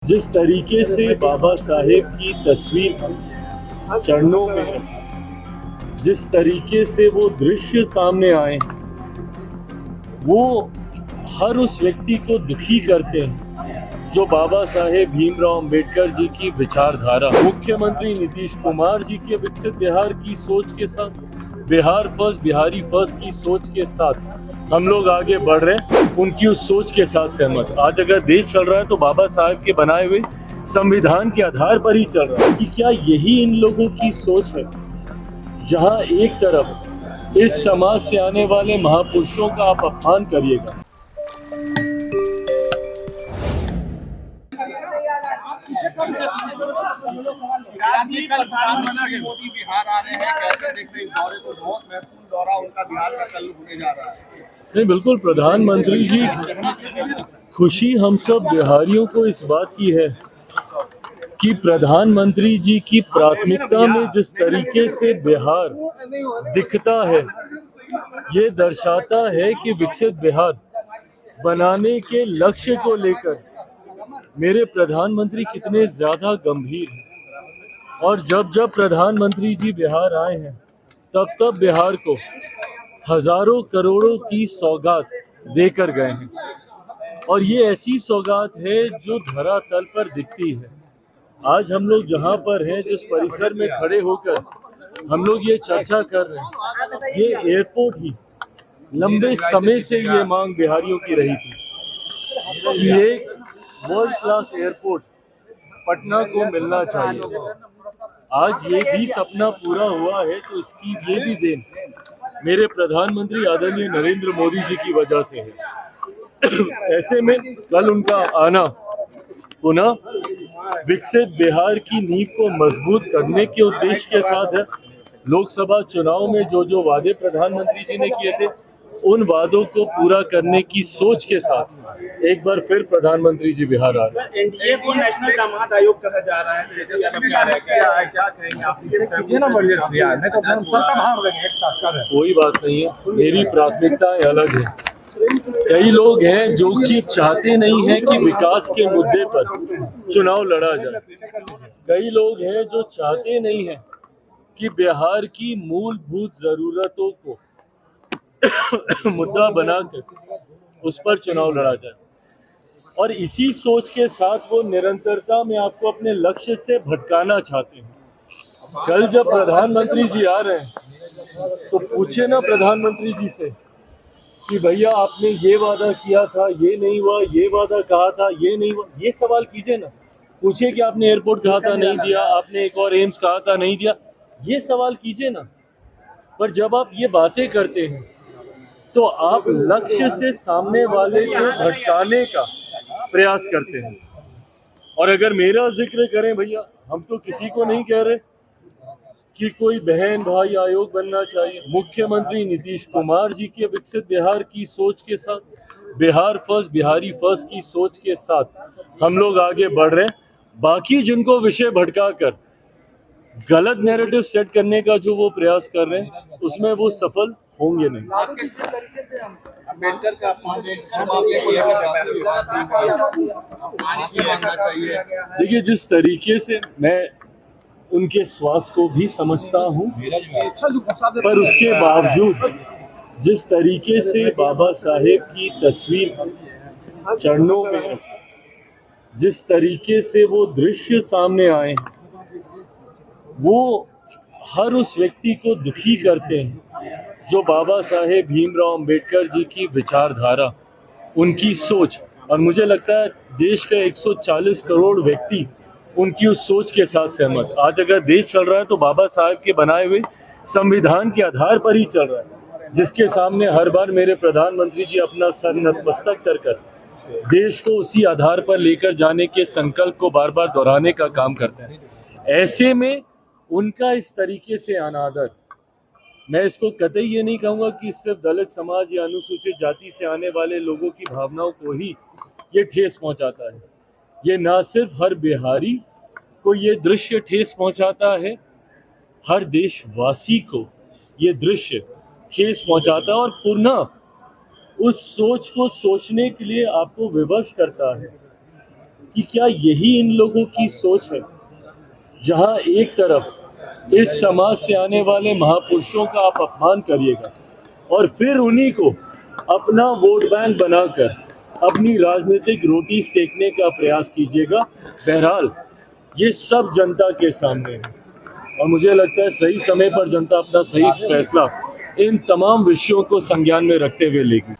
जिस तरीके से बाबा साहेब की तस्वीर चरणों में रखी, जिस तरीके से वो दृश्य सामने आए, वो हर उस व्यक्ति को दुखी करते हैं जो बाबा साहेब भीमराव अंबेडकर जी की विचारधारा, मुख्यमंत्री नीतीश कुमार जी के विकसित बिहार की सोच के साथ, बिहार फर्स्ट बिहारी फर्स्ट की सोच के साथ हम लोग आगे बढ़ रहे हैं। उनकी उस सोच के साथ सहमत। आज अगर देश चल रहा है तो बाबा साहेब के बनाए हुए संविधान के आधार पर ही चल रहा है। कि क्या यही इन लोगों की सोच है, जहां एक तरफ इस समाज से आने वाले महापुरुषों का आप अपमान करिएगा, प्रधानमंत्री मोदी बिहार आ रहे हैं, कैसे देख रहे हैं दौरे को? बहुत महत्वपूर्ण दौरा उनका बिहार का कल होने जा रहा है। नहीं, बिल्कुल प्रधानमंत्री जी, खुशी हम सब बिहारियों को इस बात की है कि प्रधानमंत्री जी की प्राथमिकता में जिस तरीके से बिहार दिखता है, ये दर्शाता है कि विकसित बिहार बनाने के लक्ष्य को लेकर मेरे प्रधानमंत्री कितने ज्यादा गंभीर हैं। और जब जब प्रधानमंत्री जी बिहार आए हैं, तब तब बिहार को हजारों करोड़ों की सौगात देकर गए हैं। और ये ऐसी सौगात है जो धरातल पर दिखती है। आज हम लोग जहां पर हैं, जिस परिसर में खड़े होकर हम लोग ये चर्चा कर रहे हैं, ये एयरपोर्ट ही लंबे समय से ये मांग बिहारियों की रही थी कि एक वर्ल्ड क्लास एयरपोर्ट पटना को मिलना चाहिए। आज ये भी सपना पूरा हुआ है, तो इसकी ये भी देन मेरे प्रधानमंत्री आदरणीय नरेंद्र मोदी जी की वजह से है। ऐसे में कल उनका आना पुनः विकसित बिहार की नींव को मजबूत करने के उद्देश्य के साथ है। लोकसभा चुनाव में जो जो वादे प्रधानमंत्री जी ने किए थे, उन वादों को पूरा करने की सोच के साथ एक बार फिर प्रधानमंत्री जी बिहार आ रहे हैं। एनडीए को नेशनल दामाद आयोग कहा जा रहा है, क्या कहेंगे आप? कोई बात नहीं है, मेरी प्राथमिकताएं अलग है। कई लोग हैं जो कि चाहते नहीं हैं कि विकास के मुद्दे पर चुनाव लड़ा जाए। कई लोग हैं जो चाहते नहीं हैं कि बिहार की मूलभूत जरूरतों को मुद्दा बनाकर उस पर चुनाव लड़ा जाए। और इसी सोच के साथ वो निरंतरता में आपको अपने लक्ष्य से भटकाना चाहते हैं। कल जब प्रधानमंत्री जी आ रहे हैं तो पूछे ना प्रधानमंत्री जी से कि भैया आपने ये वादा किया था, ये नहीं हुआ, ये वादा कहा था, ये नहीं हुआ। ये सवाल कीजिए ना। पूछे कि आपने एयरपोर्ट कहा था, नहीं दिया, आपने एक और एम्स कहा था, नहीं दिया। ये सवाल कीजिए ना। पर जब आप ये बातें करते हैं तो आप लक्ष्य से सामने वाले को भटकाने का प्रयास करते हैं। और अगर मेरा जिक्र करें भैया, हम तो किसी को नहीं कह रहे कि कोई बहन भाई आयोग बनना चाहिए। मुख्यमंत्री नीतीश कुमार जी के विकसित बिहार की सोच के साथ, बिहार फर्स्ट बिहारी फर्स्ट की सोच के साथ हम लोग आगे बढ़ रहे हैं। बाकी जिनको विषय भटकाकर गलत नैरेटिव सेट करने का जो वो प्रयास कर रहे हैं, उसमें वो सफल होंगे नहीं। अम्बेडकर का देखिए, जिस तरीके से मैं उनके स्वास्थ्य को भी समझता हूं, पर उसके बावजूद जिस तरीके से बाबा साहेब की तस्वीर चरणों में रखी, जिस तरीके से वो दृश्य सामने आए, वो हर उस व्यक्ति को दुखी करते हैं जो बाबा साहेब भीमराव अंबेडकर जी की विचारधारा, उनकी सोच। और मुझे लगता है देश का 140 करोड़ व्यक्ति उनकी उस सोच के साथ सहमत। आज अगर देश चल रहा है तो बाबा साहेब के बनाए हुए संविधान के आधार पर ही चल रहा है, जिसके सामने हर बार मेरे प्रधानमंत्री जी अपना सर नतमस्तक कर देश को उसी आधार पर लेकर जाने के संकल्प को बार बार दोहराने का काम करते हैं। ऐसे में उनका इस तरीके से अनादर, मैं इसको कतई ये नहीं कहूँगा कि सिर्फ दलित समाज या अनुसूचित जाति से आने वाले लोगों की भावनाओं को ही ये ठेस पहुंचाता है। ये ना सिर्फ हर बिहारी को ये दृश्य ठेस पहुंचाता है, हर देशवासी को ये दृश्य ठेस पहुंचाता है और पुनः उस सोच को सोचने के लिए आपको विवश करता है कि क्या यही इन लोगों की सोच है, जहां एक तरफ इस समाज से आने वाले महापुरुषों का आप अपमान करिएगा और फिर उन्हीं को अपना वोट बैंक बनाकर अपनी राजनीतिक रोटी सेकने का प्रयास कीजिएगा। बहरहाल ये सब जनता के सामने है और मुझे लगता है सही समय पर जनता अपना सही फैसला इन तमाम विषयों को संज्ञान में रखते हुए लेगी।